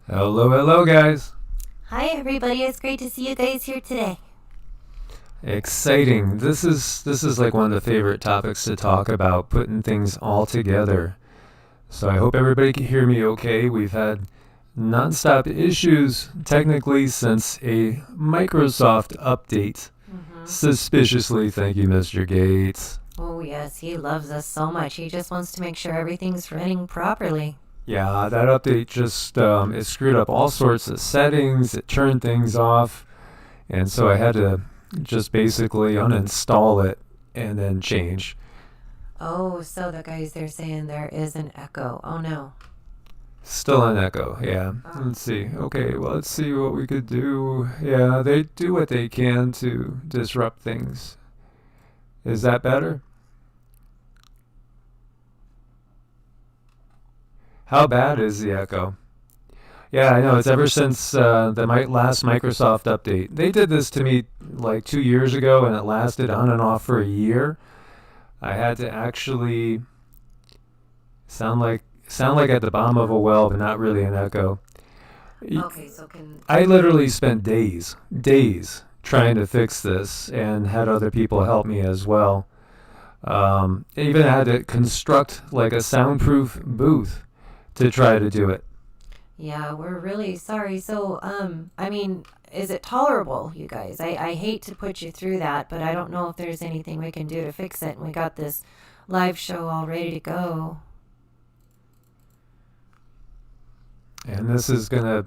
Hello, hello, guys. Hi, everybody. It's great to see you guys here today. Exciting. This is like one of the favorite topics to talk about, putting things all together. So I hope everybody can hear me okay. We've had nonstop issues technically since a Microsoft update. Suspiciously, thank you, Mr. Gates. Oh, yes, he loves us so much. He just wants to make sure everything's running properly. Yeah, that update just it screwed up all sorts of settings. It turned things off, and so I had to just basically uninstall it and then change. Oh, so the guys, they're saying there is an echo. Oh, no. Still an echo, yeah. Let's see. Okay, well, let's see what we could do. Yeah, they do what they can to disrupt things. Is that better? How bad is the echo? Yeah, I know. It's ever since the last Microsoft update. They did this to me like 2 years ago, and it lasted on and off for a year. I had to actually sound like at the bottom of a well, but not really an echo. Okay, so I literally spent days trying to fix this, and had other people help me as well. Even had to construct like a soundproof booth to try to do it. Yeah, we're really sorry. So, I mean, is it tolerable, you guys? I hate to put you through that, but I don't know if there's anything we can do to fix it. And we got this live show all ready to go. And this is going to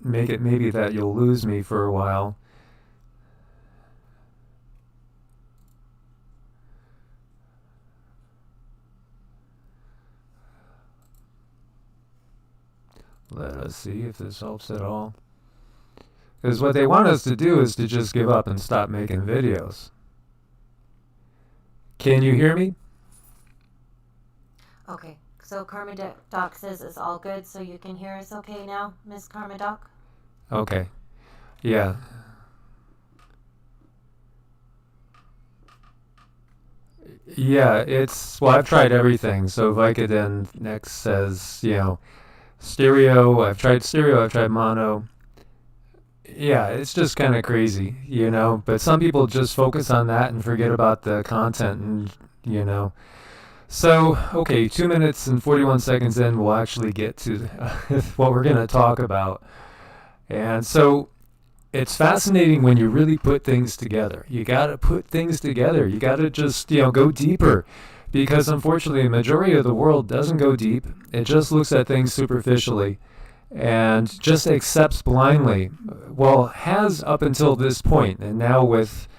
make it maybe that you'll lose me for a while. Let us see if this helps at all. Because what they want us to do is to just give up and stop making videos. Can you hear me? Okay, so Karma Doc says it's all good, so you can hear us okay now, Miss Karma Doc? Okay. Yeah. Yeah, well, I've tried everything. So Vicodin next says, stereo. I've tried stereo, I've tried mono. Yeah, it's just kind of crazy. But some people just focus on that and forget about the content, and. So, okay, 2 minutes and 41 seconds in, we'll actually get to what we're going to talk about. And so, it's fascinating when you really put things together. You got to put things together. You got to just, go deeper. Because unfortunately, the majority of the world doesn't go deep. It just looks at things superficially and just accepts blindly. Well, has up until this point, and now with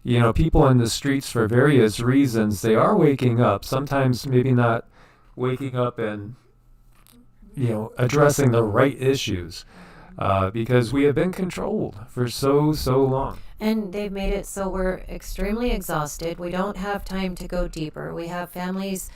people in the streets for various reasons, they are waking up. Sometimes maybe not waking up and, addressing the right issues, because we have been controlled for so long. And they've made it so we're extremely exhausted. We don't have time to go deeper. We have families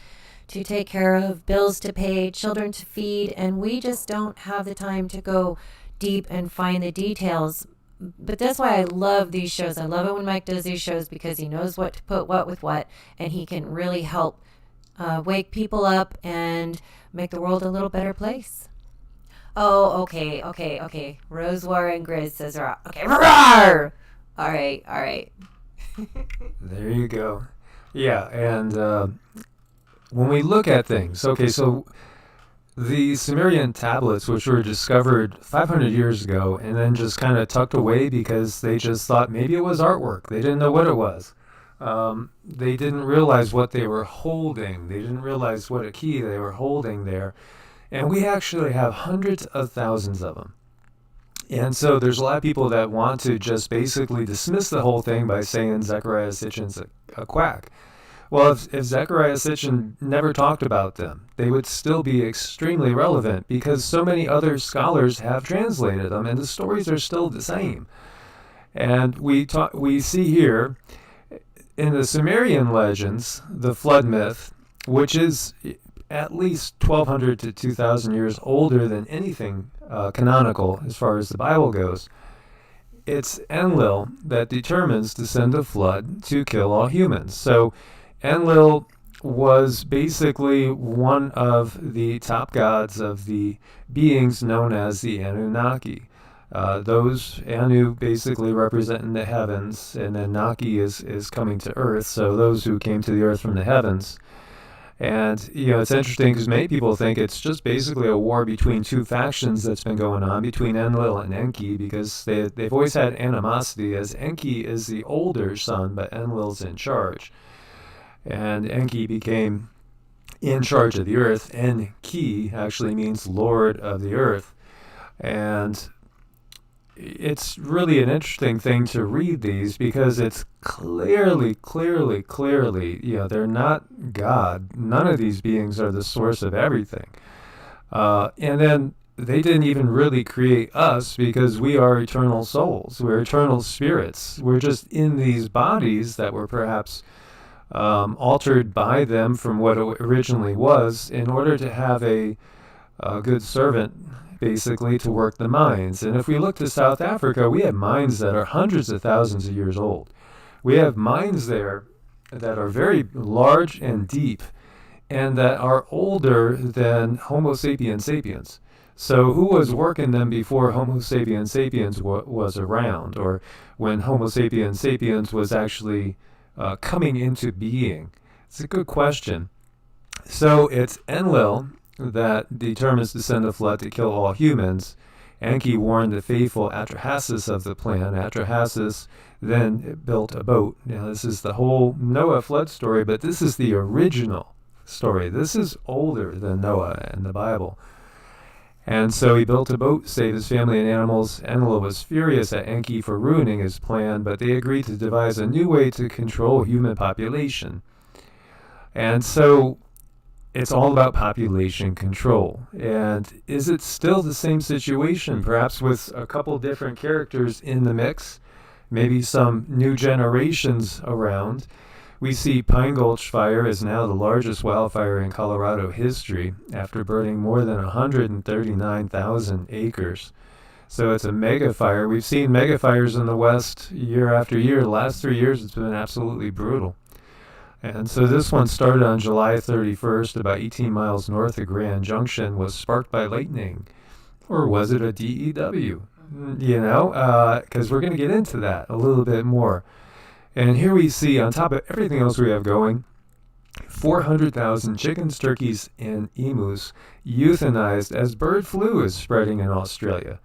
to take care of, bills to pay, children to feed, and we just don't have the time to go deep and find the details. But that's why I love these shows. I love it when Mike does these shows because he knows what to put what with what, and he can really help wake people up and make the world a little better place. Oh, okay. Rose War and Grizz says, okay, roar! All right. There you go. Yeah, and when we look at things, okay, so the Sumerian tablets, which were discovered 500 years ago and then just kind of tucked away because they just thought maybe it was artwork. They didn't know what it was. They didn't realize what they were holding. They didn't realize what a key they were holding there. And we actually have hundreds of thousands of them. And so there's a lot of people that want to just basically dismiss the whole thing by saying Zechariah Sitchin's a quack. Well, if Zechariah Sitchin never talked about them, they would still be extremely relevant because so many other scholars have translated them, and the stories are still the same. And we see here in the Sumerian legends, the flood myth, which is at least 1,200 to 2,000 years older than anything canonical as far as the Bible goes. It's Enlil that determines to send a flood to kill all humans. So Enlil was basically one of the top gods of the beings known as the Anunnaki. Those Anu basically representing the heavens, and then Naki is coming to Earth, so those who came to the Earth from the heavens. And, it's interesting because many people think it's just basically a war between two factions that's been going on between Enlil and Enki, because they've always had animosity, as Enki is the older son, but Enlil's in charge. And Enki became in charge of the earth. Enki actually means Lord of the earth. And it's really an interesting thing to read these, because it's clearly, they're not God. None of these beings are the source of everything. And then they didn't even really create us, because we are eternal souls. We're eternal spirits. We're just in these bodies that were perhaps altered by them from what it originally was, in order to have a good servant, basically, to work the mines. And if we look to South Africa, we have mines that are hundreds of thousands of years old. We have mines there that are very large and deep, and that are older than Homo sapiens sapiens. So who was working them before Homo sapiens sapiens was around, or when Homo sapiens sapiens was actually coming into being? It's a good question. So it's Enlil that determines to send a flood to kill all humans. Enki warned the faithful Atrahasis of the plan. Atrahasis then built a boat. Now, this is the whole Noah flood story, but this is the original story. This is older than Noah and the Bible. And so he built a boat to save his family and animals. Enlil was furious at Enki for ruining his plan, but they agreed to devise a new way to control human population. And so it's all about population control. And is it still the same situation, perhaps with a couple different characters in the mix, maybe some new generations around? We see Pine Gulch Fire is now the largest wildfire in Colorado history, after burning more than 139,000 acres. So it's a mega fire. We've seen mega fires in the West year after year. The last 3 years, it's been absolutely brutal. And so this one started on July 31st, about 18 miles north of Grand Junction, was sparked by lightning. Or was it a DEW? Because we're going to get into that a little bit more. And here we see, on top of everything else we have going, 400,000 chickens, turkeys, and emus euthanized as bird flu is spreading in Australia.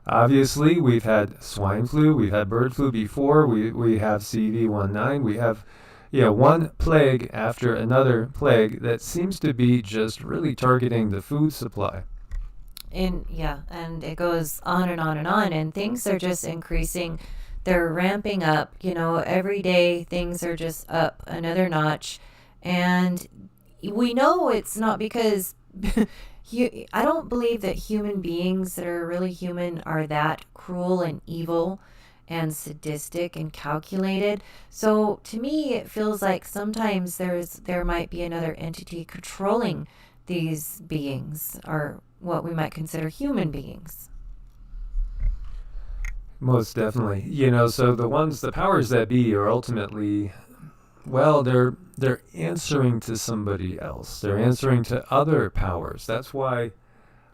Obviously, we've had swine flu, we've had bird flu before, we have CV19, we have one plague after another plague that seems to be just really targeting the food supply. And it goes on and on and on, and things are just increasing. They're ramping up, every day things are just up another notch. And we know it's not because I don't believe that human beings that are really human are that cruel and evil and sadistic and calculated. So to me, it feels like sometimes there might be another entity controlling these beings, or what we might consider human beings. Most definitely. So the powers that be are ultimately, they're answering to somebody else. They're answering to other powers. That's why,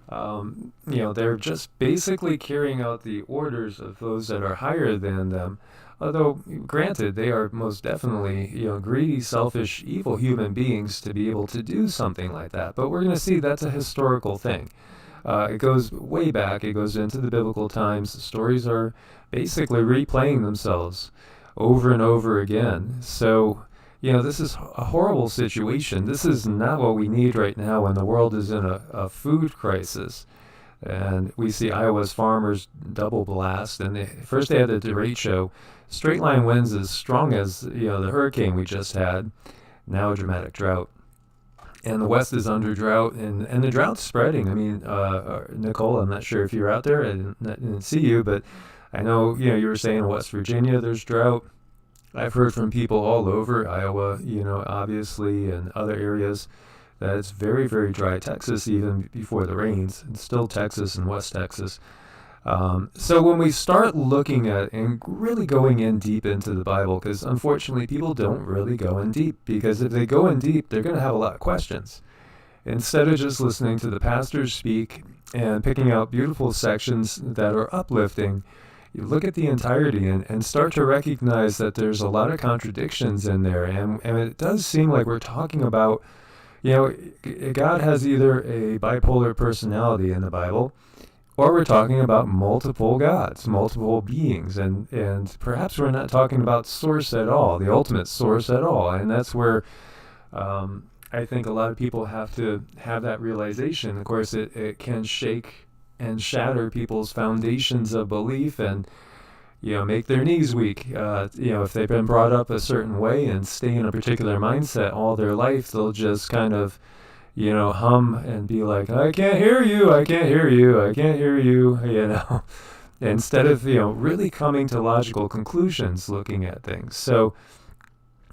they're just basically carrying out the orders of those that are higher than them. Although, granted, they are most definitely, greedy, selfish, evil human beings to be able to do something like that. But we're going to see that's a historical thing. It goes way back. It goes into the biblical times. The stories are basically replaying themselves over and over again. So, this is a horrible situation. This is not what we need right now when the world is in a food crisis. And we see Iowa's farmers double blast. And first they had the derecho, straight line winds as strong as the hurricane we just had. Now a dramatic drought. And the West is under drought, and the drought's spreading. I mean, Nicole, I'm not sure if you're out there. I didn't see you, but I know, you were saying West Virginia, there's drought. I've heard from people all over Iowa, obviously, and other areas, that it's very, very dry. Texas, even before the rains, and still Texas and West Texas. So when we start looking at and really going in deep into the Bible, because unfortunately people don't really go in deep, because if they go in deep, they're going to have a lot of questions. Instead of just listening to the pastors speak and picking out beautiful sections that are uplifting, you look at the entirety and start to recognize that there's a lot of contradictions in there. And it does seem like we're talking about, God has either a bipolar personality in the Bible, or we're talking about multiple gods, multiple beings, and perhaps we're not talking about source at all, the ultimate source at all. And that's where I think a lot of people have to have that realization. Of course, it can shake and shatter people's foundations of belief and, make their knees weak. If they've been brought up a certain way and stay in a particular mindset all their life, they'll just kind of, hum and be like, I can't hear you, I can't hear you, I can't hear you, instead of, really coming to logical conclusions looking at things. So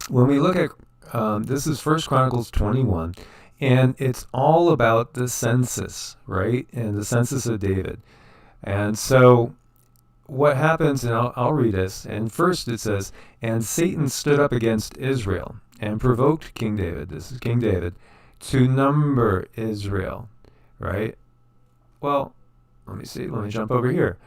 when we look at, this is 1 Chronicles 21, and it's all about the census, right? And the census of David. And so what happens, and I'll read this, and first it says, and Satan stood up against Israel and provoked King David, this is King David, to number Israel, right? Well, let me jump over here.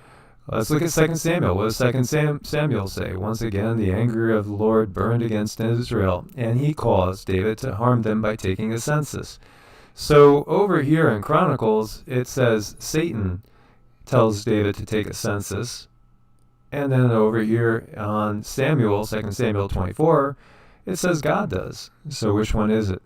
Let's look at 2 Samuel. What does 2 Samuel say? Once again, the anger of the Lord burned against Israel, and he caused David to harm them by taking a census. So over here in Chronicles, it says Satan tells David to take a census. And then over here on Samuel, 2 Samuel 24, it says God does. So which one is it?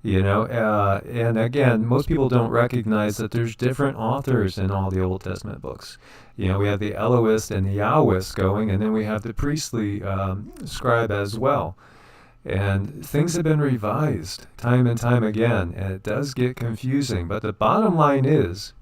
And again, most people don't recognize that there's different authors in all the Old Testament books. We have the Elohist and the Yahwist going, and then we have the priestly scribe as well. And things have been revised time and time again, and it does get confusing. But the bottom line is,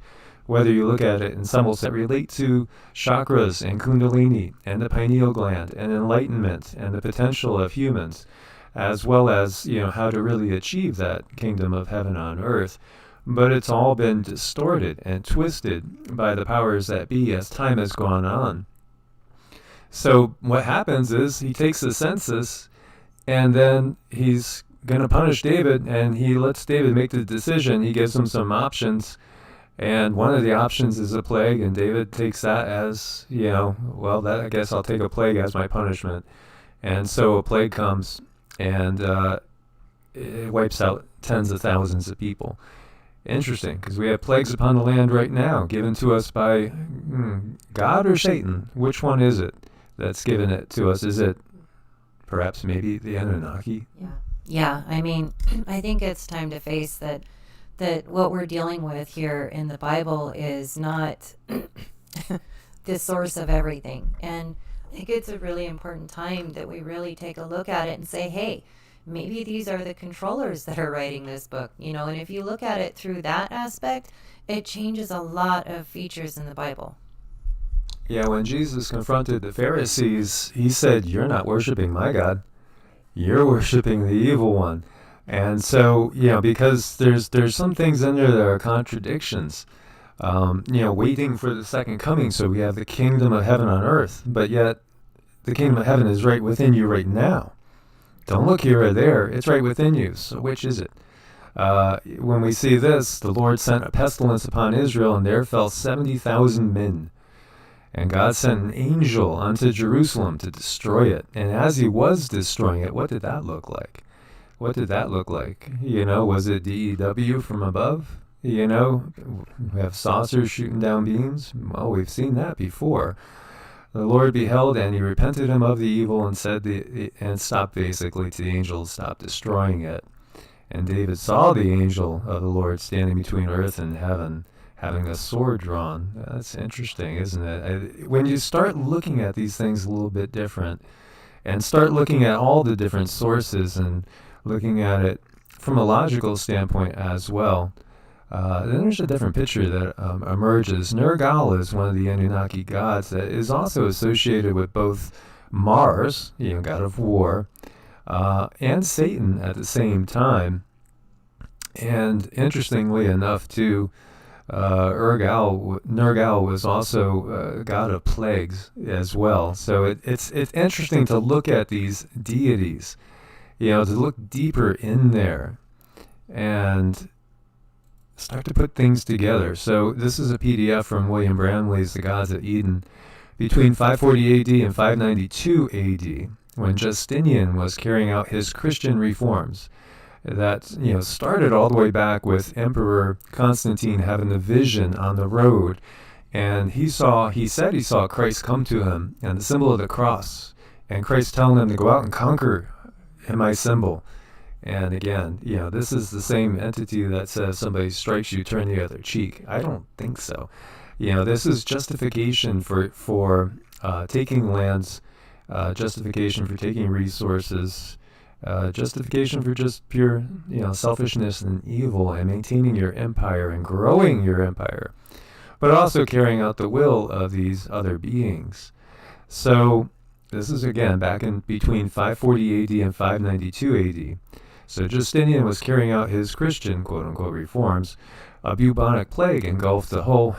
whether you look at it in symbols that relate to chakras and kundalini and the pineal gland and enlightenment and the potential of humans, as well as, how to really achieve that kingdom of heaven on earth. But it's all been distorted and twisted by the powers that be as time has gone on. So what happens is he takes the census, and then he's going to punish David, and he lets David make the decision. He gives him some options, and one of the options is a plague, and David takes that as, I guess I'll take a plague as my punishment. And so a plague comes, and it wipes out tens of thousands of people. Interesting, because we have plagues upon the land right now, given to us by God or Satan. Which one is it that's given it to us? Is it perhaps maybe the Anunnaki? Yeah. I mean, I think it's time to face that what we're dealing with here in the Bible is not the source of everything. And I think it's a really important time that we really take a look at it and say, hey, maybe these are the controllers that are writing this book, and if you look at it through that aspect, it changes a lot of features in the Bible. Yeah, when Jesus confronted the Pharisees, he said, you're not worshiping my God, you're worshiping the evil one. And so, because there's some things in there that are contradictions, waiting for the second coming. So we have the kingdom of heaven on earth, but yet the kingdom of heaven is right within you right now. Don't look here or there. It's right within you. So which is it? When we see this, the Lord sent a pestilence upon Israel, and there fell 70,000 men. And God sent an angel unto Jerusalem to destroy it. And as he was destroying it, what did that look like? Was it DEW from above? We have saucers shooting down beams. Well, we've seen that before. The Lord beheld, and he repented him of the evil, and said, and stopped basically to the angel, stop destroying it. And David saw the angel of the Lord standing between earth and heaven, having a sword drawn. That's interesting, isn't it? When you start looking at these things a little bit different, and start looking at all the different sources, and looking at it from a logical standpoint as well, then there's a different picture that emerges. Nergal is one of the Anunnaki gods that is also associated with both Mars, god of war, and Satan at the same time. And interestingly enough, too, Nergal was also god of plagues as well. So it's interesting to look at these deities, to look deeper in there and start to put things together. So this is a PDF from William Bramley's The Gods of Eden. Between 540 AD and 592 AD, when Justinian was carrying out his Christian reforms, that started all the way back with Emperor Constantine having the vision on the road, and he said he saw Christ come to him and the symbol of the cross, and Christ telling him to go out and conquer in my symbol. And again, this is the same entity that says somebody strikes you, turn the other cheek. I don't think so. This is justification for taking lands, justification for taking resources, justification for just pure, selfishness and evil, and maintaining your empire and growing your empire, but also carrying out the will of these other beings. So this is again back in between 540 AD and 592 AD. So Justinian was carrying out his Christian, quote-unquote, reforms. A bubonic plague engulfed the whole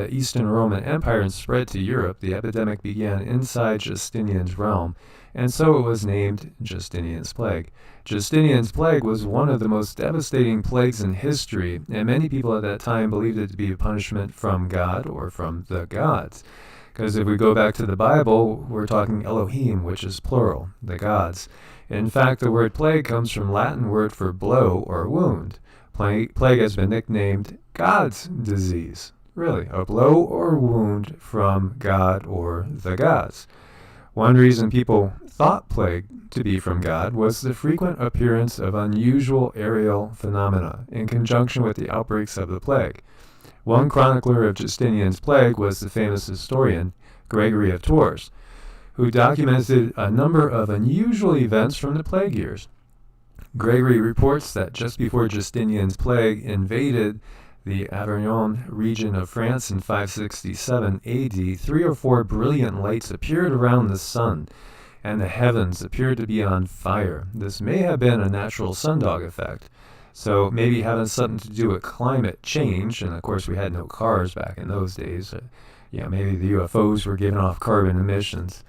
Eastern Roman Empire and spread to Europe. The epidemic began inside Justinian's realm, and so it was named Justinian's Plague. Justinian's Plague was one of the most devastating plagues in history, and many people at that time believed it to be a punishment from God or from the gods. Because if we go back to the Bible, we're talking Elohim, which is plural, the gods. In fact, the word plague comes from Latin word for blow or wound. Plague has been nicknamed God's disease. Really, a blow or wound from God or the gods. One reason people thought plague to be from God was the frequent appearance of unusual aerial phenomena in conjunction with the outbreaks of the plague. One chronicler of Justinian's plague was the famous historian Gregory of Tours, who documented a number of unusual events from the plague years. Gregory reports that just before Justinian's plague invaded the Auvergne region of France in 567 AD, 3 or 4 brilliant lights appeared around the sun, and the heavens appeared to be on fire. This may have been a natural sundog effect, so maybe having something to do with climate change, and of course we had no cars back in those days. Maybe the UFOs were giving off carbon emissions.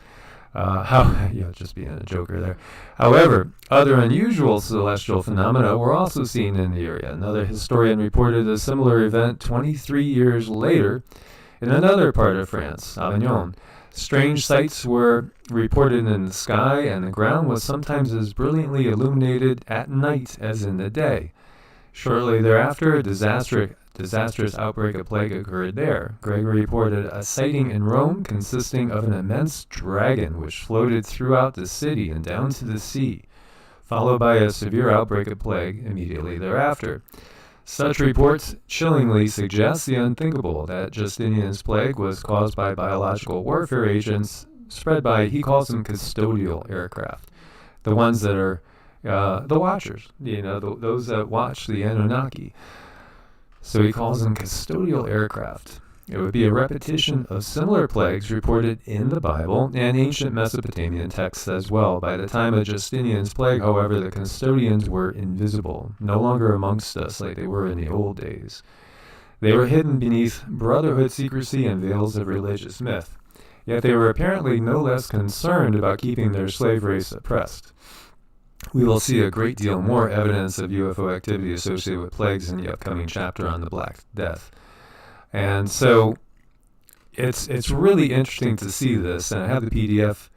Just being a joker there. However, other unusual celestial phenomena were also seen in the area. Another historian reported a similar event 23 years later in another part of France, Avignon. Strange sights were reported in the sky, and the ground was sometimes as brilliantly illuminated at night as in the day. Shortly thereafter, a disastrous outbreak of plague occurred there. Gregory reported a sighting in Rome consisting of an immense dragon which floated throughout the city and down to the sea, followed by a severe outbreak of plague immediately thereafter. Such reports chillingly suggest the unthinkable, that Justinian's plague was caused by biological warfare agents spread by, he calls them custodial aircraft, the ones that are the watchers, those that watch the Anunnaki. So he calls them custodial aircraft. It would be a repetition of similar plagues reported in the Bible and ancient Mesopotamian texts as well. By the time of Justinian's plague, however, the custodians were invisible, no longer amongst us like they were in the old days. They were hidden beneath brotherhood secrecy and veils of religious myth. Yet they were apparently no less concerned about keeping their slave race oppressed. We will see a great deal more evidence of UFO activity associated with plagues in the upcoming chapter on the Black Death. And so it's really interesting to see this, and I have the PDF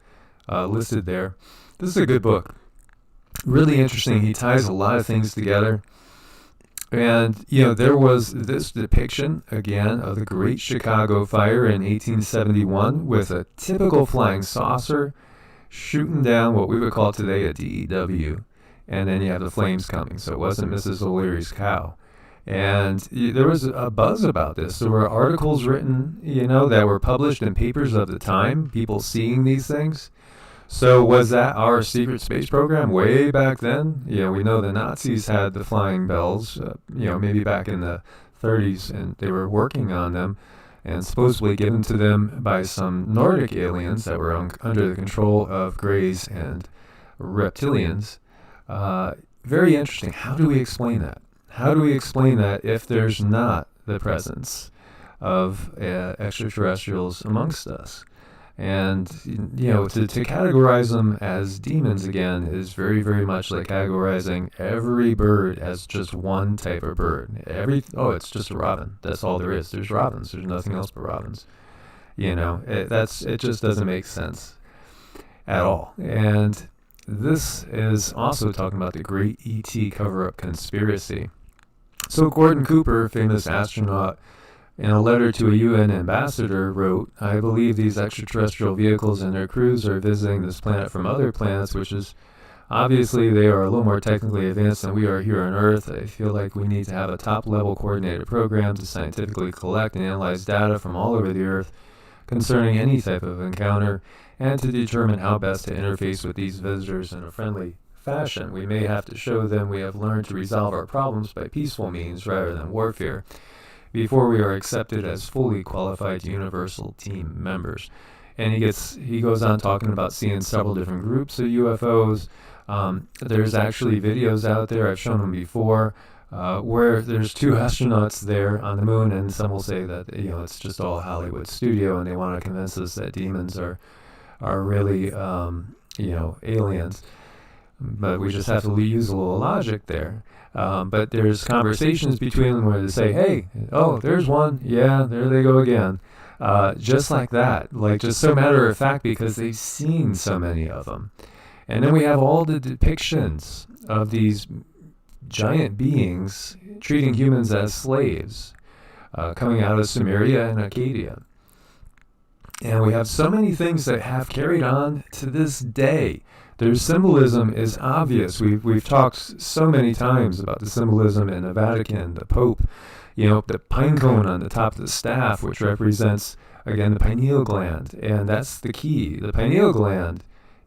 listed there. This is a good book. Really interesting. He ties a lot of things together. And, there was this depiction, again, of the Great Chicago Fire in 1871 with a typical flying saucer shooting down what we would call today a DEW, and then you have the flames coming. So it wasn't Mrs. O'Leary's cow. And there was a buzz about this. There were articles written, that were published in papers of the time, people seeing these things. So was that our secret space program way back then? We know the Nazis had the flying bells, maybe back in the 30s, and they were working on them, and supposedly given to them by some Nordic aliens that were under the control of Greys and reptilians. Very interesting. How do we explain that? How do we explain that if there's not the presence of extraterrestrials amongst us. And, you know, to categorize them as demons again is very, very much like categorizing every bird as just one type of bird. It's just a robin. That's all there is. There's robins. There's nothing else but robins. You know, it just doesn't make sense at all. And this is also talking about the great ET cover-up conspiracy. So Gordon Cooper, famous astronaut, in a letter to a UN ambassador wrote, "I believe these extraterrestrial vehicles and their crews are visiting this planet from other planets, which is obviously they are a little more technically advanced than we are here on Earth. I feel like we need to have a top-level coordinated program to scientifically collect and analyze data from all over the Earth concerning any type of encounter, and to determine how best to interface with these visitors in a friendly fashion. We may have to show them we have learned to resolve our problems by peaceful means rather than warfare, before we are accepted as fully qualified universal team members." And he goes on talking about seeing several different groups of UFOs. There's actually videos out there, I've shown them before, where there's two astronauts there on the moon, and some will say that, you know, it's just all Hollywood studio, and they want to convince us that demons are really, you know, aliens. But we just have to use a little logic there. But there's conversations between them where they say, "Hey, oh, there's one. Yeah, there they go again." Just like that. Like, just so matter of fact, because they've seen so many of them. And then we have all the depictions of these giant beings treating humans as slaves, coming out of Sumeria and Acadia. And we have so many things that have carried on to this day. Their symbolism is obvious. We've talked so many times about the symbolism in the Vatican, the Pope, you know, the pine cone on the top of the staff, which represents, again, the pineal gland. And that's the key. The pineal gland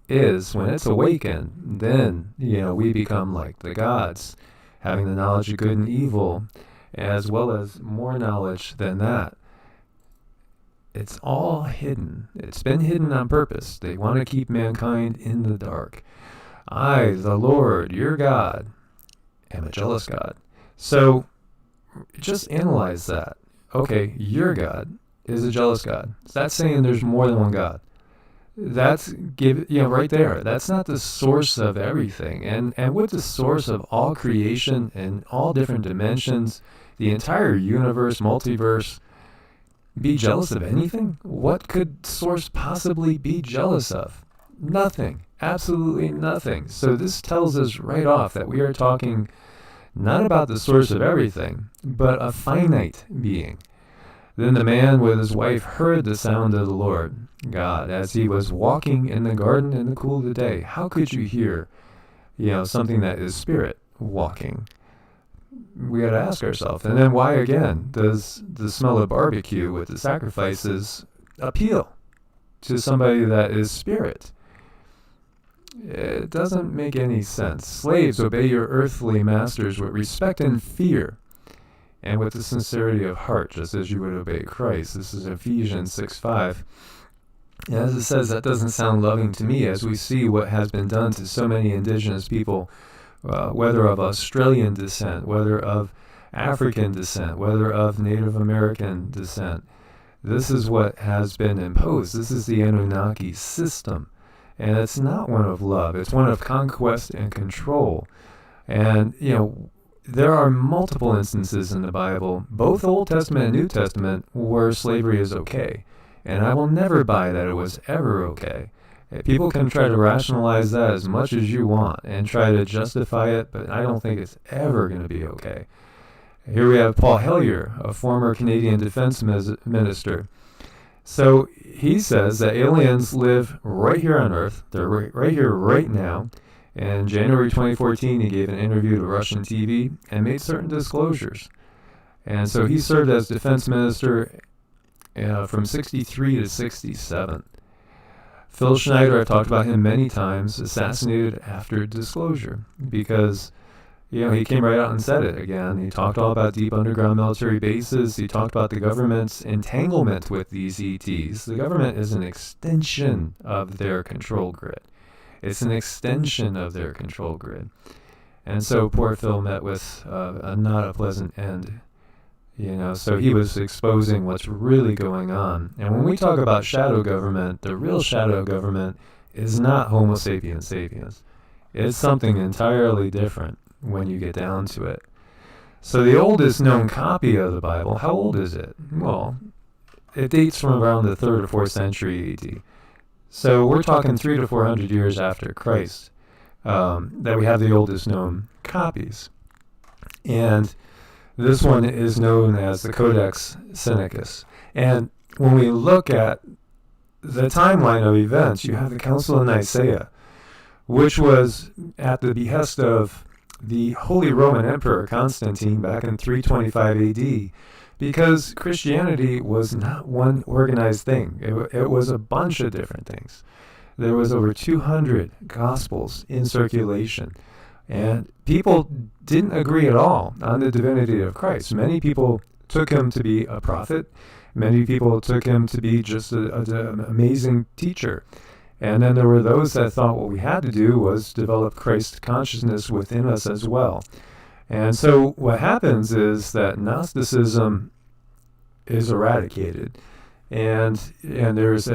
is, when it's awakened, then, you know, we become like the gods, having the knowledge of good and evil, as well as more knowledge than that. It's all hidden. It's been hidden on purpose. They want to keep mankind in the dark. I, the Lord, your God, am a jealous God. So just analyze that. Okay, your God is a jealous God. That's saying there's more than one God. That's right there. That's not the source of everything. And with the source of all creation and all different dimensions, the entire universe, multiverse, be jealous of anything? What could source possibly be jealous of? Nothing. Absolutely nothing. So this tells us right off that we are talking not about the source of everything, but a finite being. Then the man with his wife heard the sound of the Lord God as he was walking in the garden in the cool of the day. How could you hear, you know, something that is spirit walking? We got to ask ourselves. And then why again does the smell of barbecue with the sacrifices appeal to somebody that is spirit? It doesn't make any sense. Slaves, obey your earthly masters with respect and fear, and with the sincerity of heart, just as you would obey Christ. This is Ephesians 6:5. As it says, that doesn't sound loving to me, as we see what has been done to so many indigenous people, whether of Australian descent, whether of African descent, whether of Native American descent. This is what has been imposed. This is the Anunnaki system. And it's not one of love. It's one of conquest and control. And, you know, there are multiple instances in the Bible, both Old Testament and New Testament, where slavery is okay. And I will never buy that it was ever okay. People can try to rationalize that as much as you want and try to justify it, but I don't think it's ever going to be okay. Here we have Paul Hellyer, a former Canadian defense minister. So he says that aliens live right here on Earth. They're right here, right now. In January 2014, he gave an interview to Russian TV and made certain disclosures. And so he served as defense minister from 63 to 67. Phil Schneider, I've talked about him many times, assassinated after disclosure because, you know, he came right out and said it again. He talked all about deep underground military bases. He talked about the government's entanglement with these ETs. The government is an extension of their control grid. It's an extension of their control grid. And so poor Phil met with not a pleasant end So he was exposing what's really going on. And when we talk about shadow government, the real shadow government is not Homo sapiens sapiens. It's something entirely different when you get down to it. So the oldest known copy of the Bible, how old is it? Well, it dates from around the 3rd or 4th century AD. So we're talking 300 to 400 years after Christ that we have the oldest known copies. And this one is known as the Codex Sinaiticus. And when we look at the timeline of events, you have the Council of Nicaea, which was at the behest of the Holy Roman Emperor Constantine back in 325 AD, because Christianity was not one organized thing. It was a bunch of different things. There was over 200 gospels in circulation, and people didn't agree at all on the divinity of Christ. Many people took him to be a prophet. Many people took him to be just an amazing teacher. And then there were those that thought what we had to do was develop Christ consciousness within us as well. And so what happens is that Gnosticism is eradicated, and there's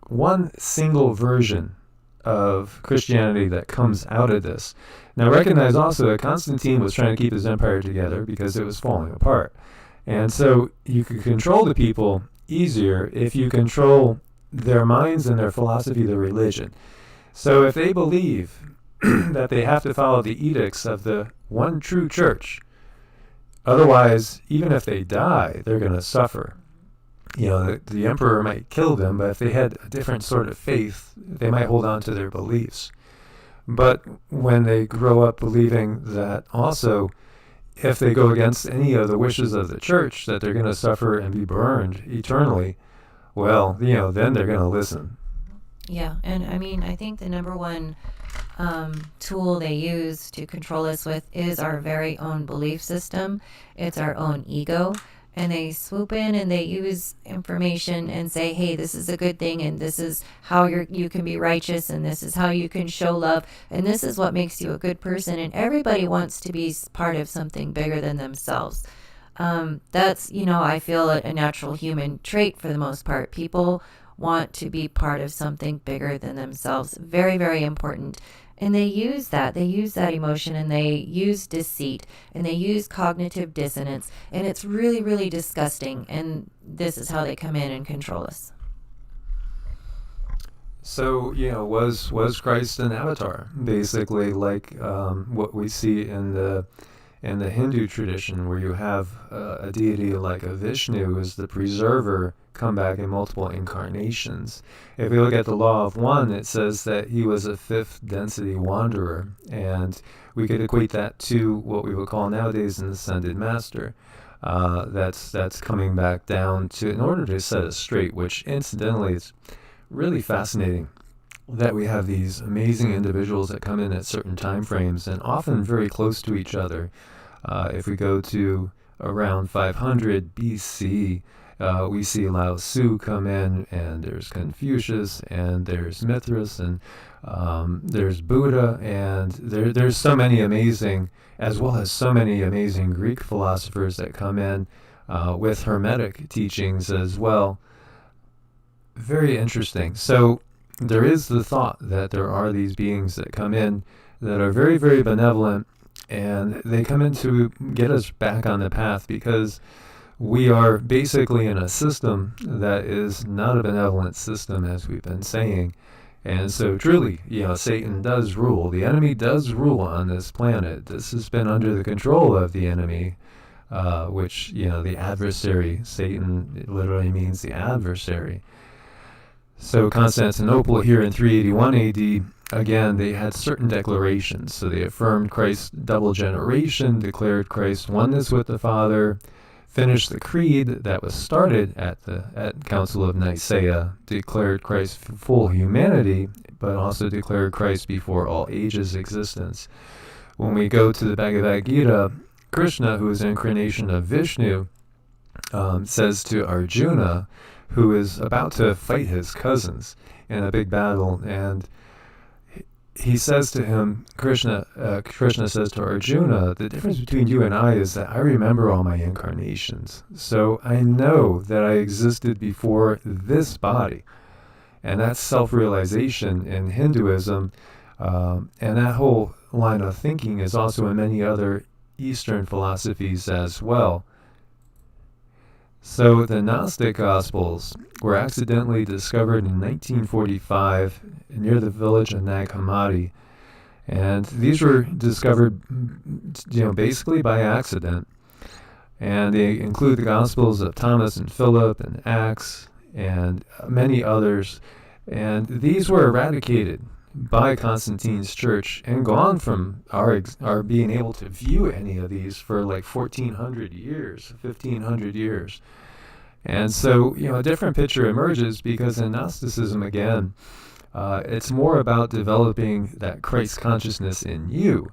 one single version of Christianity that comes out of this. Now recognize also that Constantine was trying to keep his empire together because it was falling apart. And so you could control the people easier if you control their minds and their philosophy, their religion. So if they believe that they have to follow the edicts of the one true church, otherwise, even if they die, they're going to suffer. The emperor might kill them, but if they had a different sort of faith, they might hold on to their beliefs. But when they grow up believing that also, if they go against any of the wishes of the church, that they're going to suffer and be burned eternally, well, then they're going to listen. Yeah, and I think the number one tool they use to control us with is our very own belief system. It's our own ego. And they swoop in and they use information and say, hey, this is a good thing, and this is how you can be righteous, and this is how you can show love, and this is what makes you a good person. And everybody wants to be part of something bigger than themselves. That's, I feel a natural human trait for the most part. People want to be part of something bigger than themselves. Very, very important. And they use that emotion, and they use deceit, and they use cognitive dissonance, and it's really, really disgusting. And this is how they come in and control us. So, was Christ an avatar? Basically, like what we see in the Hindu tradition, where you have a deity like a Vishnu who is the preserver, come back in multiple incarnations. If we look at the Law of One, it says that he was a fifth density wanderer, and we could equate that to what we would call nowadays an ascended master. That's coming back down to, in order to set us straight, which incidentally is really fascinating, that we have these amazing individuals that come in at certain time frames and often very close to each other. If we go to around 500 BC, we see Lao Tzu come in, and there's Confucius, and there's Mithras, and there's Buddha, and there's so many amazing, as well as so many amazing Greek philosophers that come in with Hermetic teachings as well. Very interesting. So there is the thought that there are these beings that come in that are very, very benevolent, and they come in to get us back on the path, because we are basically in a system that is not a benevolent system, as we've been saying. And so truly, Satan does rule. The enemy does rule on this planet. This has been under the control of the enemy, which, the adversary. Satan literally means the adversary. So Constantinople here in 381 AD, again, they had certain declarations. So they affirmed Christ's double generation, declared Christ's oneness with the Father, finished the creed that was started at Council of Nicaea, declared Christ's full humanity, but also declared Christ before all ages existence. When we go to the Bhagavad Gita, Krishna, who is an incarnation of Vishnu, says to Arjuna, who is about to fight his cousins in a big battle, and he says to him, Krishna says to Arjuna, the difference between you and I is that I remember all my incarnations. So I know that I existed before this body. And that's self-realization in Hinduism. And that whole line of thinking is also in many other Eastern philosophies as well. So the Gnostic Gospels were accidentally discovered in 1945 near the village of Nag Hammadi. And these were discovered, basically by accident. And they include the Gospels of Thomas and Philip and Acts and many others. And these were eradicated by Constantine's church and gone from our being able to view any of these for like 1,400 years, 1,500 years. And so, a different picture emerges because in Gnosticism, again, it's more about developing that Christ consciousness in you.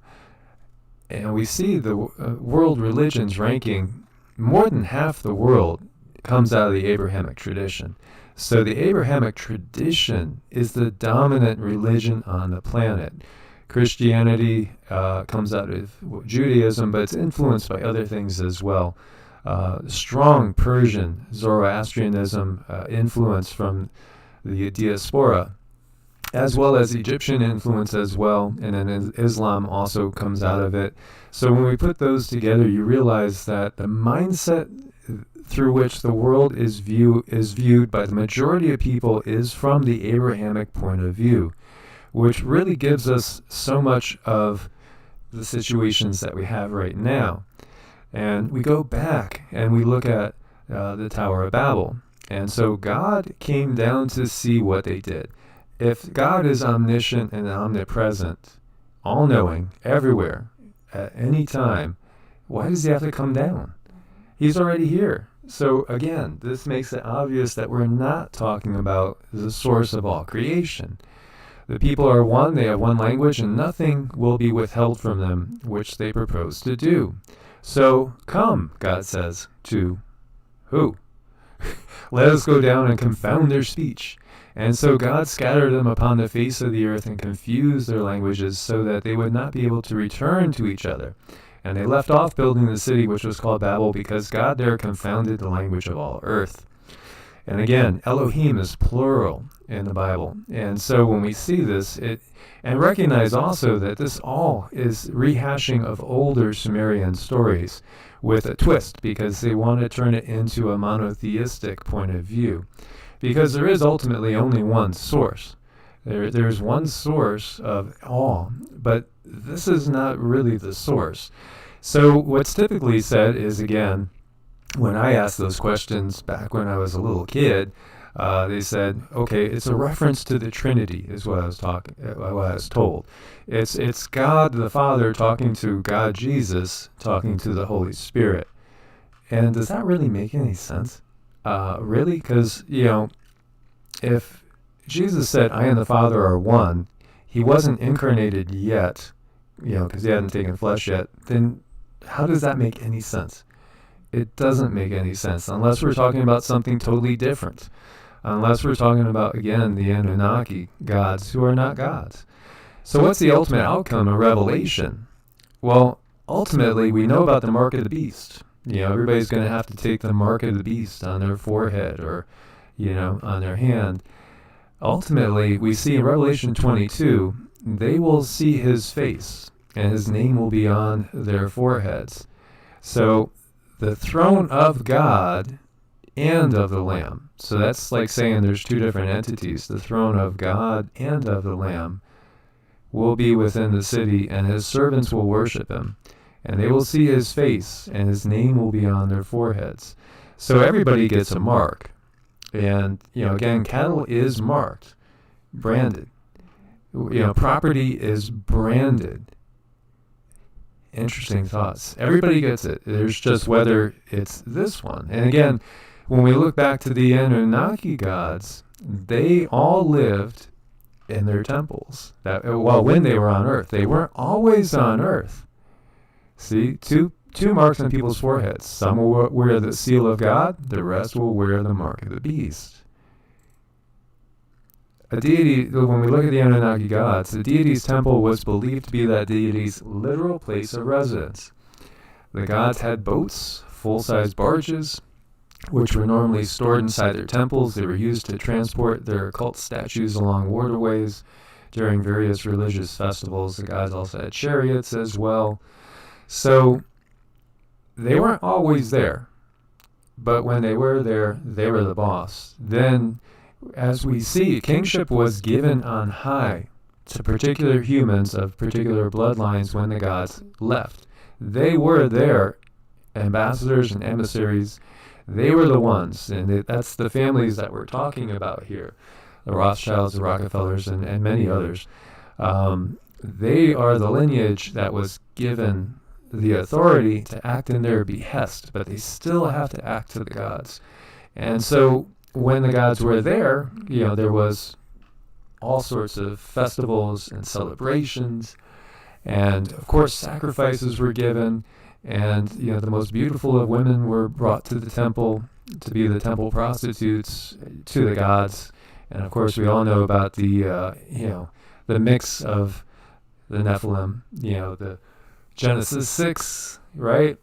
And we see the world religions ranking, more than half the world comes out of the Abrahamic tradition. So the Abrahamic tradition is the dominant religion on the planet. Christianity comes out of Judaism, but it's influenced by other things as well. Strong Persian Zoroastrianism influence from the diaspora, as well as Egyptian influence as well, and then Islam also comes out of it. So when we put those together, you realize that the mindset through which the world is viewed by the majority of people is from the Abrahamic point of view, which really gives us so much of the situations that we have right now. And we go back and we look at the Tower of Babel. And so God came down to see what they did. If God is omniscient and omnipresent, all-knowing, everywhere, at any time, why does he have to come down? He's already here. So again, this makes it obvious that we're not talking about the source of all creation. The people are one, they have one language, and nothing will be withheld from them which they propose to do. So come, God says, to who? Let us go down and confound their speech. And so God scattered them upon the face of the earth and confused their languages so that they would not be able to return to each other. And they left off building the city which was called Babel because God there confounded the language of all earth. And again, Elohim is plural in the Bible. And so when we see this, and recognize also that this all is rehashing of older Sumerian stories with a twist because they want to turn it into a monotheistic point of view. Because there is ultimately only one source. There's one source of all, but this is not really the source. So what's typically said is, again, when I asked those questions back when I was a little kid, they said, okay, it's a reference to the Trinity, is what I was told. It's God the Father talking to God Jesus, talking to the Holy Spirit. And does that really make any sense? Really? Because, if Jesus said, I and the Father are one, he wasn't incarnated yet, because he hadn't taken flesh yet, then how does that make any sense? It doesn't make any sense unless we're talking about something totally different. Unless we're talking about, again, the Anunnaki gods who are not gods. So what's the ultimate outcome of Revelation? Well, ultimately, we know about the mark of the beast. Everybody's going to have to take the mark of the beast on their forehead or, on their hand. Ultimately, we see in Revelation 22, they will see his face, and his name will be on their foreheads. So the throne of God and of the Lamb. So that's like saying there's two different entities. The throne of God and of the Lamb will be within the city, and his servants will worship him. And they will see his face, and his name will be on their foreheads. So everybody gets a mark. And, again, cattle is marked, branded. Property is branded. Interesting thoughts. Everybody gets it. There's just whether it's this one. And again, when we look back to the Anunnaki gods, they all lived in their temples. When they were on Earth. They weren't always on Earth. See, two marks on people's foreheads. Some will wear the seal of God. The rest will wear the mark of the beast. A deity, when we look at the Anunnaki gods, the deity's temple was believed to be that deity's literal place of residence. The gods had boats, full-size barges, which were normally stored inside their temples. They were used to transport their occult statues along waterways during various religious festivals. The gods also had chariots as well. So they weren't always there, but when they were there, they were the boss. Then, as we see, kingship was given on high to particular humans of particular bloodlines when the gods left. They were their ambassadors and emissaries. They were the ones, and that's the families that we're talking about here. The Rothschilds, the Rockefellers, and many others. They are the lineage that was given the authority to act in their behest, but they still have to act to the gods. And so when the gods were there, there was all sorts of festivals and celebrations, and of course sacrifices were given, and the most beautiful of women were brought to the temple to be the temple prostitutes to the gods. And of course we all know about the mix of the Nephilim, the Genesis 6, right?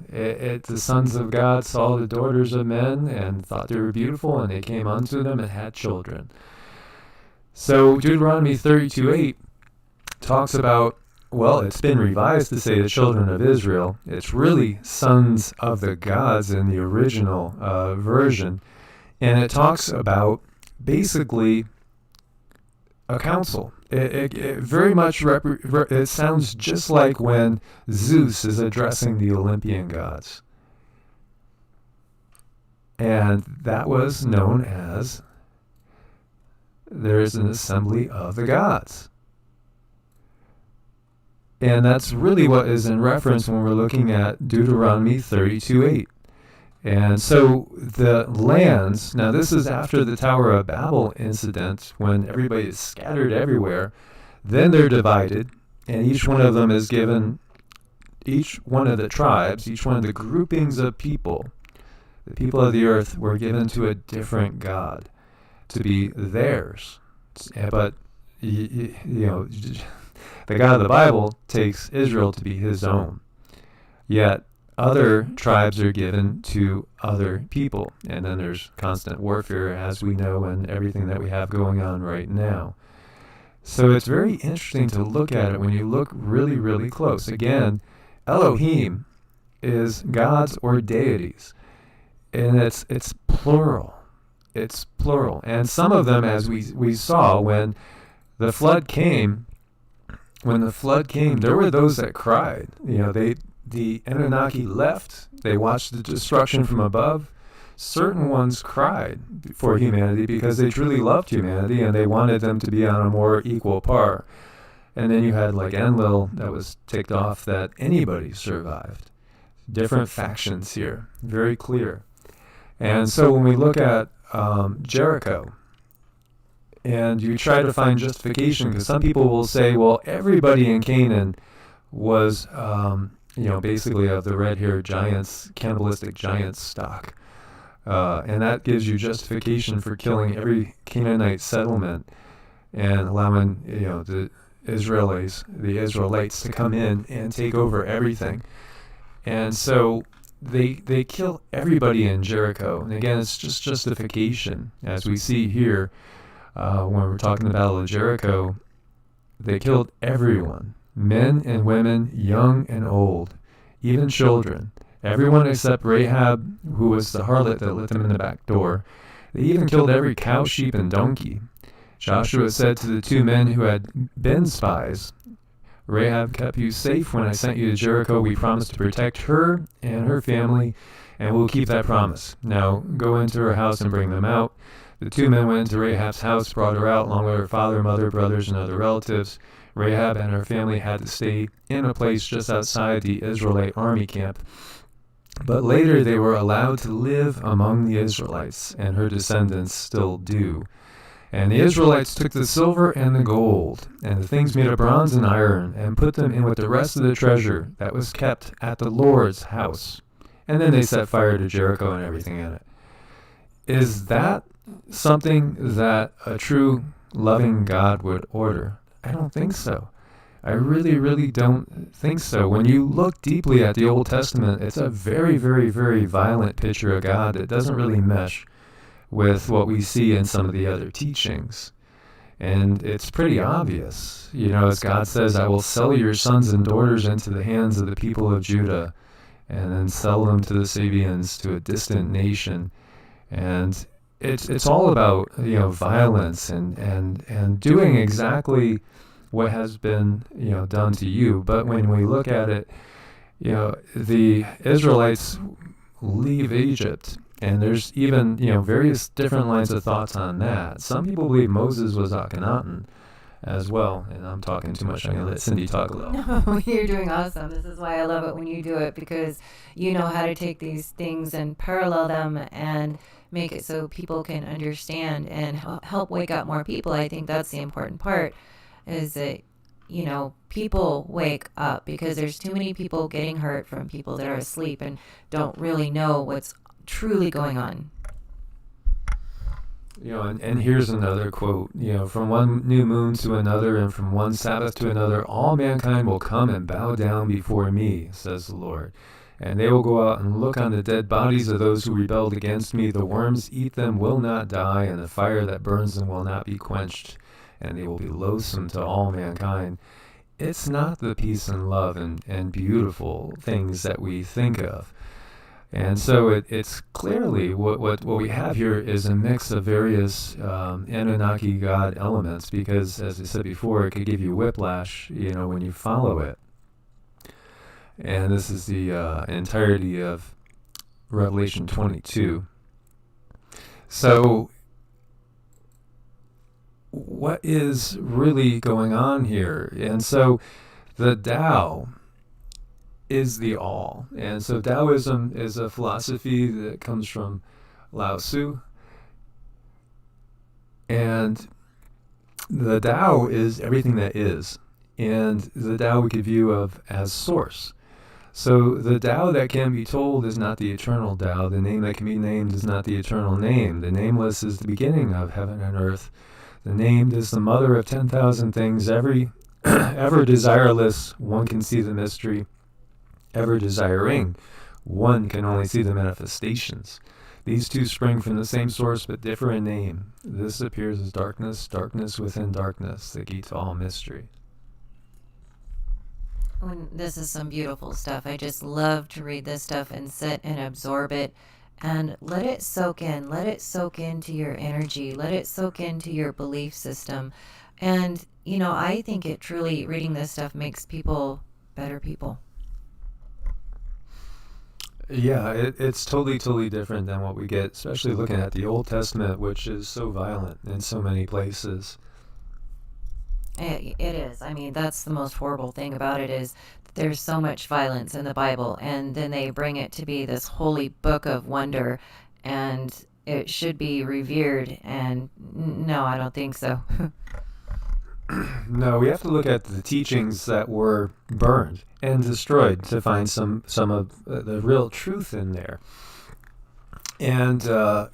The sons of God saw the daughters of men and thought they were beautiful, and they came unto them and had children. So Deuteronomy 32:8 talks about, well, it's been revised to say the children of Israel. It's really sons of the gods in the original version. And it talks about basically a council. It very much it sounds just like when Zeus is addressing the Olympian gods. And that was known as, there's an assembly of the gods. And that's really what is in reference when we're looking at Deuteronomy 32:8. And so the lands, now this is after the Tower of Babel incident, when everybody is scattered everywhere. Then they're divided, and each one of them is given, each one of the tribes, each one of the groupings of people, the people of the earth were given to a different god to be theirs. But, the God of the Bible takes Israel to be his own. Yet other tribes are given to other people. And then there's constant warfare, as we know, and everything that we have going on right now. So it's very interesting to look at it when you look really, really close. Again, Elohim is gods or deities. And it's plural. It's plural. And some of them, as we saw, when the flood came, there were those that cried. The Anunnaki left. They watched the destruction from above. Certain ones cried for humanity because they truly loved humanity and they wanted them to be on a more equal par. And then you had like Enlil that was ticked off that anybody survived. Different factions here, very clear. And so when we look at Jericho, and you try to find justification, because some people will say, well, everybody in Canaan was, basically of the red-haired giants, cannibalistic giant stock. And that gives you justification for killing every Canaanite settlement and allowing, the Israelites to come in and take over everything. And so they kill everybody in Jericho. And again, it's just justification. As we see here, when we're talking about the Battle of Jericho, they killed everyone, men and women, young and old, even children. Everyone except Rahab, who was the harlot that let them in the back door. They even killed every cow, sheep, and donkey. Joshua said to the two men who had been spies, Rahab kept you safe when I sent you to Jericho. We promised to protect her and her family, and we'll keep that promise. Now go into her house and bring them out. The two men went into Rahab's house, brought her out, along with her father, mother, brothers, and other relatives. Rahab and her family had to stay in a place just outside the Israelite army camp. But later they were allowed to live among the Israelites, and her descendants still do. And the Israelites took the silver and the gold, and the things made of bronze and iron, and put them in with the rest of the treasure that was kept at the Lord's house. And then they set fire to Jericho and everything in it. Is that something that a true loving God would order? I don't think so. I really, really don't think so. When you look deeply at the Old Testament, it's a very, very, very violent picture of God that doesn't really mesh with what we see in some of the other teachings. And it's pretty obvious, as God says, I will sell your sons and daughters into the hands of the people of Judah, and then sell them to the Sabians, to a distant nation. And it's all about, violence and doing exactly what has been, done to you. But when we look at it, the Israelites leave Egypt, and there's even, various different lines of thoughts on that. Some people believe Moses was Akhenaten as well, and I'm talking too much. I'm going to let Cindy talk a little. No, you're doing awesome. This is why I love it when you do it, because you know how to take these things and parallel them and make it so people can understand and help wake up more people. I think that's the important part, is that, people wake up, because there's too many people getting hurt from people that are asleep and don't really know what's truly going on. And here's another quote, from one new moon to another and from one Sabbath to another, all mankind will come and bow down before me, says the Lord. And they will go out and look on the dead bodies of those who rebelled against me. The worms eat them will not die, and the fire that burns them will not be quenched, and they will be loathsome to all mankind. It's not the peace and love and beautiful things that we think of. And so it's clearly what we have here is a mix of various Anunnaki God elements, because, as I said before, it could give you whiplash, when you follow it. And this is the entirety of Revelation 22. So what is really going on here? And so the Tao is the all. And so Taoism is a philosophy that comes from Lao Tzu. And the Tao is everything that is. And the Tao we could view of as source. So the Tao that can be told is not the eternal Tao. The name that can be named is not the eternal name. The nameless is the beginning of heaven and earth. The named is the mother of 10,000 things. Ever desireless, one can see the mystery. Ever desiring, one can only see the manifestations. These two spring from the same source but differ in name. This appears as darkness, darkness within darkness, the key to all mystery. This is some beautiful stuff. I just love to read this stuff and sit and absorb it and let it soak in. Let it soak into your energy. Let it soak into your belief system. And, I think it truly, reading this stuff makes people better people. Yeah, it's totally, totally different than what we get, especially looking at the Old Testament, which is so violent in so many places. It is. I mean, that's the most horrible thing about it, is there's so much violence in the Bible, and then they bring it to be this holy book of wonder, and it should be revered, and no, I don't think so. No, we have to look at the teachings that were burned and destroyed to find some of the real truth in there. And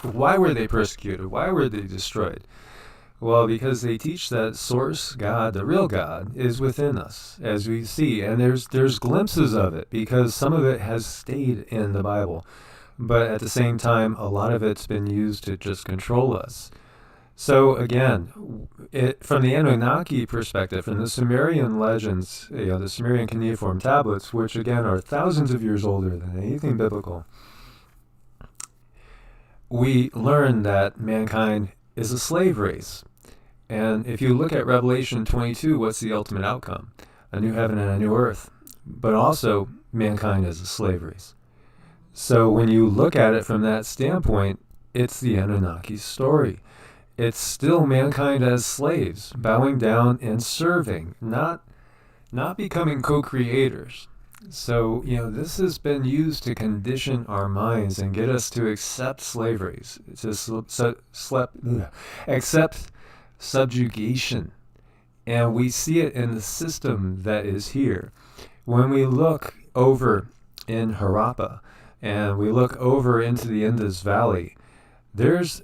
why were they persecuted? Why were they destroyed? Well, because they teach that source God, the real God, is within us, as we see. And there's glimpses of it, because some of it has stayed in the Bible. But at the same time, a lot of it's been used to just control us. So again, from the Anunnaki perspective, from the Sumerian legends, the Sumerian cuneiform tablets, which again are thousands of years older than anything biblical, we learn that mankind is a slave race. And if you look at Revelation 22, what's the ultimate outcome? A new heaven and a new earth. But also, mankind is a slave race. So when you look at it from that standpoint, it's the Anunnaki story. It's still mankind as slaves, bowing down and serving, not becoming co-creators. So, this has been used to condition our minds and get us to accept slavery, to accept subjugation. And we see it in the system that is here. When we look over in Harappa and we look over into the Indus Valley, there's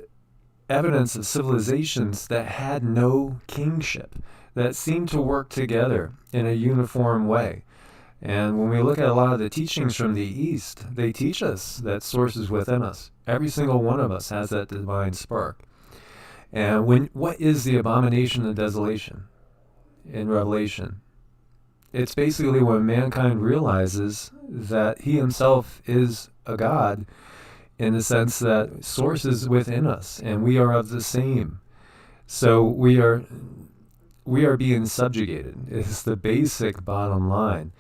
evidence of civilizations that had no kingship, that seemed to work together in a uniform way. And when we look at a lot of the teachings from the East, they teach us that source is within us. Every single one of us has that divine spark. And what is the abomination of desolation in Revelation? It's basically when mankind realizes that he himself is a god, in the sense that source is within us and we are of the same. So we are being subjugated. It's the basic bottom line.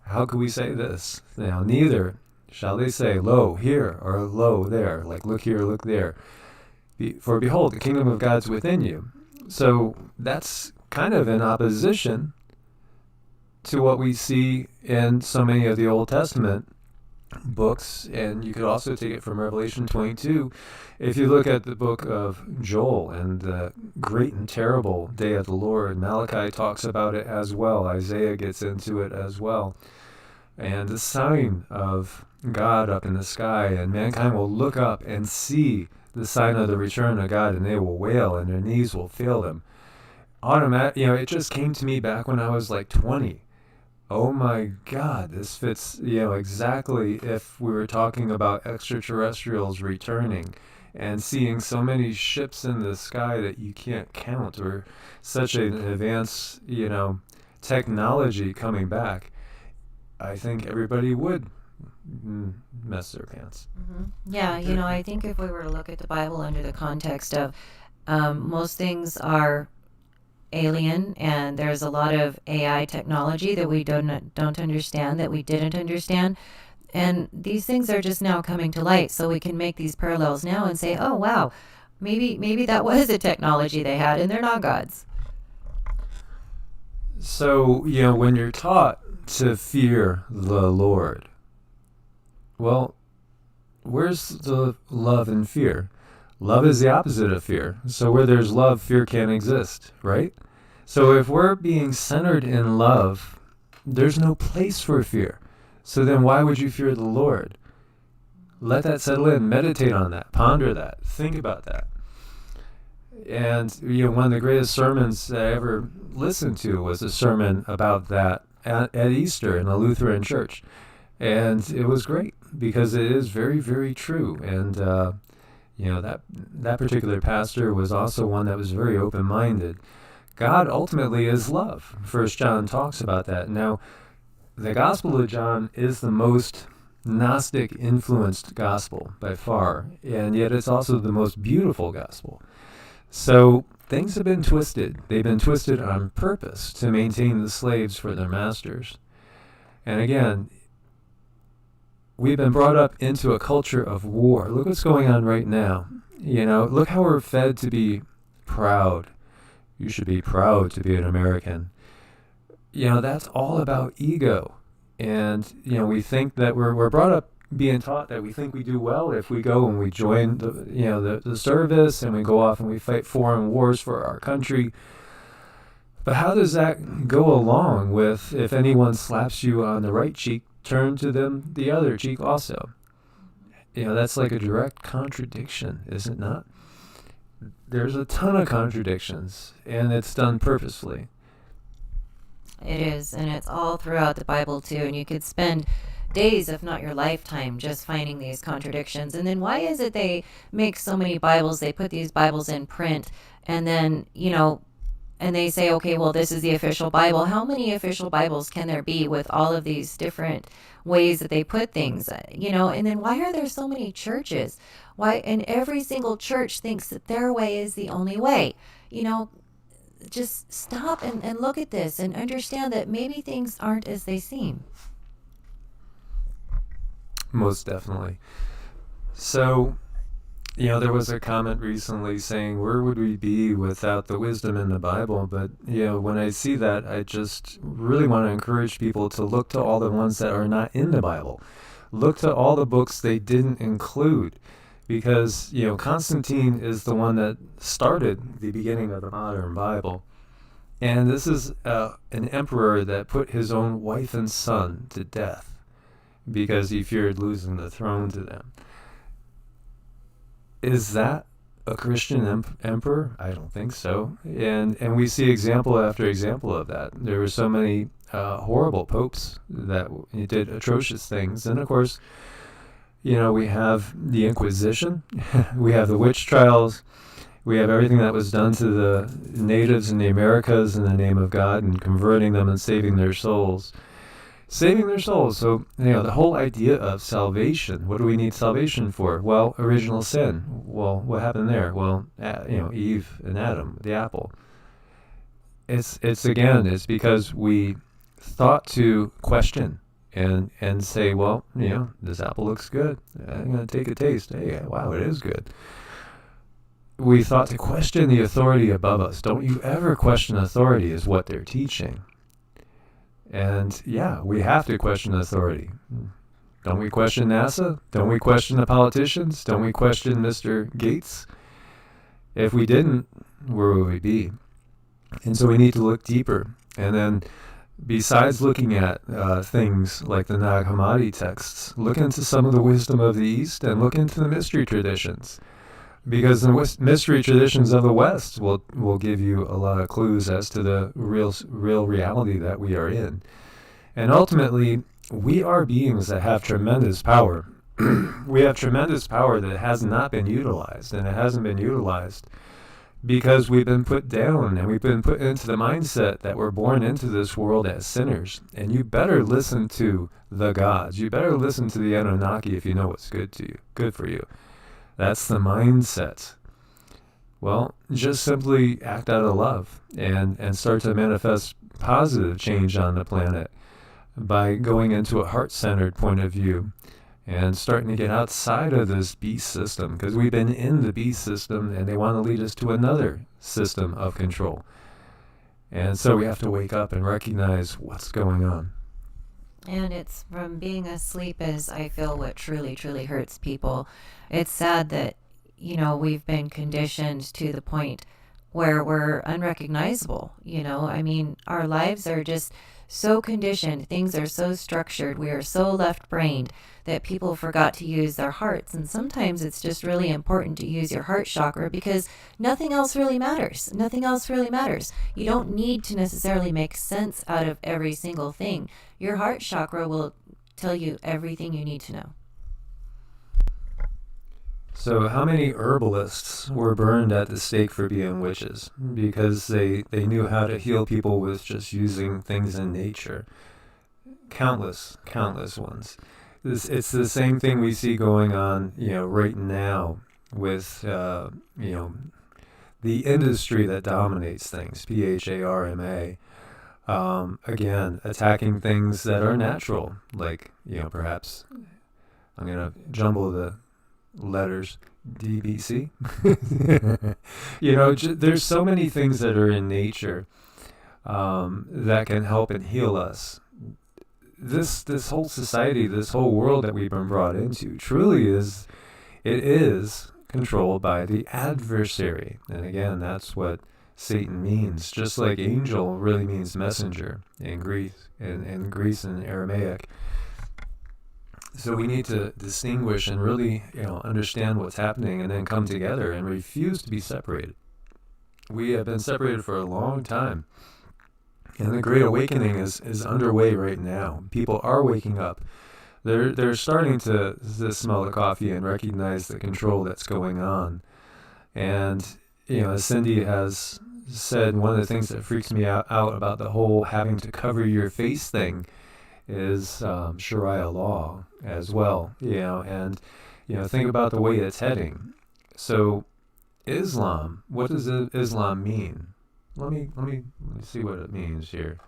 How could we say this? Now, neither shall they say, lo, here, or lo, there, like look here, look there. For behold, the kingdom of God's within you. So that's kind of in opposition to what we see in so many of the Old Testament books, and you could also take it from Revelation 22. If you look at the book of Joel and the great and terrible day of the Lord, Malachi talks about it as well. Isaiah gets into it as well. And the sign of God up in the sky, and mankind will look up and see the sign of the return of God, and they will wail and their knees will fail them. It just came to me back when I was like 20. Oh my God, this fits, exactly if we were talking about extraterrestrials returning and seeing so many ships in the sky that you can't count, or such an advanced, technology coming back. I think everybody would mess their pants. Mm-hmm. Yeah, I think if we were to look at the Bible under the context of most things are alien, and there's a lot of AI technology that we don't understand, that we didn't understand, and these things are just now coming to light, so we can make these parallels now and say, oh wow, maybe that was a technology they had and they're not gods. So when you're taught to fear the Lord, well, where's the love and fear? Love is the opposite of fear. So where there's love, fear can't exist, right? So if we're being centered in love, there's no place for fear. So then why would you fear the Lord? Let that settle in. Meditate on that. Ponder that. Think about that. And one of the greatest sermons that I ever listened to was a sermon about that at Easter in a Lutheran church. And it was great because it is very, very true. And that particular pastor was also one that was very open-minded. God ultimately is love. 1 John talks about that. Now, the Gospel of John is the most Gnostic-influenced gospel by far, and yet it's also the most beautiful gospel. So things have been twisted. They've been twisted on purpose to maintain the slaves for their masters. And again, we've been brought up into a culture of war. Look what's going on right now. Look how we're fed to be proud. You should be proud to be an American. That's all about ego. And, we think that we're brought up being taught that we think we do well if we go and we join the service and we go off and we fight foreign wars for our country. But how does that go along with if anyone slaps you on the right cheek, turn to them the other cheek also? That's like a direct contradiction, is it not? There's a ton of contradictions, and it's done purposefully. It is, and it's all throughout the Bible too, and you could spend days, if not your lifetime, just finding these contradictions. And then why is it they make so many Bibles, they put these Bibles in print, and then, and they say, okay, well, this is the official Bible. How many official Bibles can there be with all of these different ways that they put things, and then why are there so many churches? Why? And every single church thinks that their way is the only way. Just stop and look at this and understand that maybe things aren't as they seem. Most definitely. So, there was a comment recently saying, where would we be without the wisdom in the Bible? But, when I see that, I just really want to encourage people to look to all the ones that are not in the Bible. Look to all the books they didn't include. Because, Constantine is the one that started the beginning of the modern Bible. And this is an emperor that put his own wife and son to death because he feared losing the throne to them. Is that a Christian emperor? I don't think so. And we see example after example of that. There were so many horrible popes that did atrocious things. And of course, we have the Inquisition, we have the witch trials, we have everything that was done to the natives in the Americas in the name of God and converting them and saving their souls. Saving their souls. So, the whole idea of salvation, what do we need salvation for? Well, original sin. Well, what happened there? Well, Eve and Adam, the apple. It's because we thought to question and say, well, this apple looks good. I'm going to take a taste. Hey, wow, it is good. We thought to question the authority above us. Don't you ever question authority is what they're teaching. And we have to question authority. Don't we question NASA? Don't we question the politicians? Don't we question Mr. Gates? If we didn't, where would we be? And so we need to look deeper. And then besides looking at things like the Nag Hammadi texts, look into some of the wisdom of the East and look into the mystery traditions. Because the mystery traditions of the West will give you a lot of clues as to the real reality that we are in. And ultimately, we are beings that have tremendous power. We have tremendous power that has not been utilized, and it hasn't been utilized because we've been put down and we've been put into the mindset that we're born into this world as sinners. And you better listen to the gods. You better listen to the Anunnaki if you know what's good for you. That's the mindset. Well, just simply act out of love and start to manifest positive change on the planet by going into a heart-centered point of view and starting to get outside of this beast system, because we've been in the beast system and they want to lead us to another system of control. And so we have to wake up and recognize what's going on. And it's from being asleep is, I feel, what truly, truly hurts people. It's sad that, we've been conditioned to the point where we're unrecognizable. Our lives are just so conditioned. Things are so structured. We are so left-brained that people forgot to use their hearts. And sometimes it's just really important to use your heart chakra because nothing else really matters. Nothing else really matters. You don't need to necessarily make sense out of every single thing. Your heart chakra will tell you everything you need to know. So how many herbalists were burned at the stake for being witches? Because they knew how to heal people with just using things in nature. Countless ones. It's the same thing we see going on, right now with, the industry that dominates things, PHARMA. Again, attacking things that are natural, like, perhaps I'm going to jumble the letters, DBC. There's so many things that are in nature that can help and heal us. This whole society, this whole world that we've been brought into truly is controlled by the adversary. And again, that's what Satan means. Just like angel really means messenger in Greece and Aramaic. So we need to distinguish and really, understand what's happening and then come together and refuse to be separated. We have been separated for a long time. And the Great Awakening is underway right now. People are waking up. They're starting to smell the coffee and recognize the control that's going on. And, as Cindy has said, one of the things that freaks me out about the whole having to cover your face thing is Sharia law as well, and think about the way it's heading. So Islam, what does Islam mean? Let me see what it means here.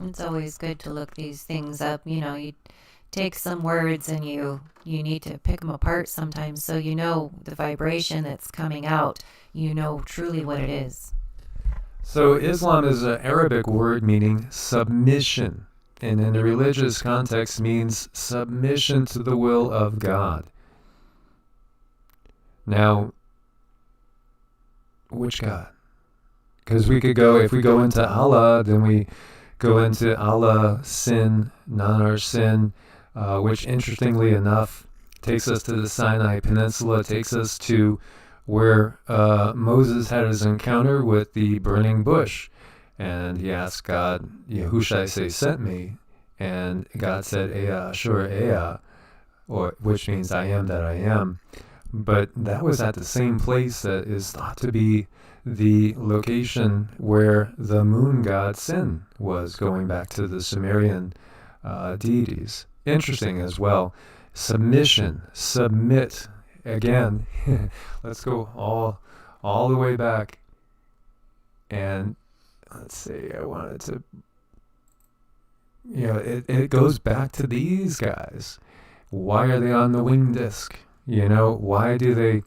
It's always good to look these things up. You take some words and you need to pick them apart sometimes so the vibration that's coming out, truly what it is. So Islam is an Arabic word meaning submission, and in the religious context means submission to the will of God. Now, which God? Because if we go into Allah, then we go into Allah, sin, non-our sin, which interestingly enough takes us to the Sinai Peninsula, takes us to where Moses had his encounter with the burning bush. And he asked God, who should I say sent me? And God said, Ea, Ashur, Ea, which means I am that I am. But that was at the same place that is thought to be the location where the moon god Sin was, going back to the Sumerian deities. Interesting as well. Submission, submit. Again, let's go all the way back. And let's see, I wanted to, it goes back to these guys. Why are they on the wing disc? Why do they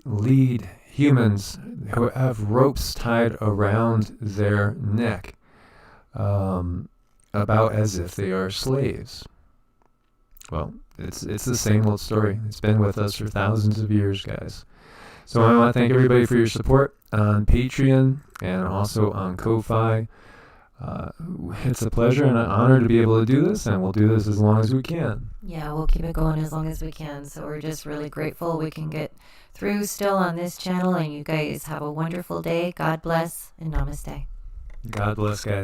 lead humans who have ropes tied around their neck about as if they are slaves? Well, it's the same old story. It's been with us for thousands of years, guys. So I want to thank everybody for your support on Patreon and also on Ko-Fi. It's a pleasure and an honor to be able to do this, and we'll do this as long as we can. Yeah, we'll keep it going as long as we can. So we're just really grateful we can get through still on this channel, and you guys have a wonderful day. God bless and namaste. God bless, guys.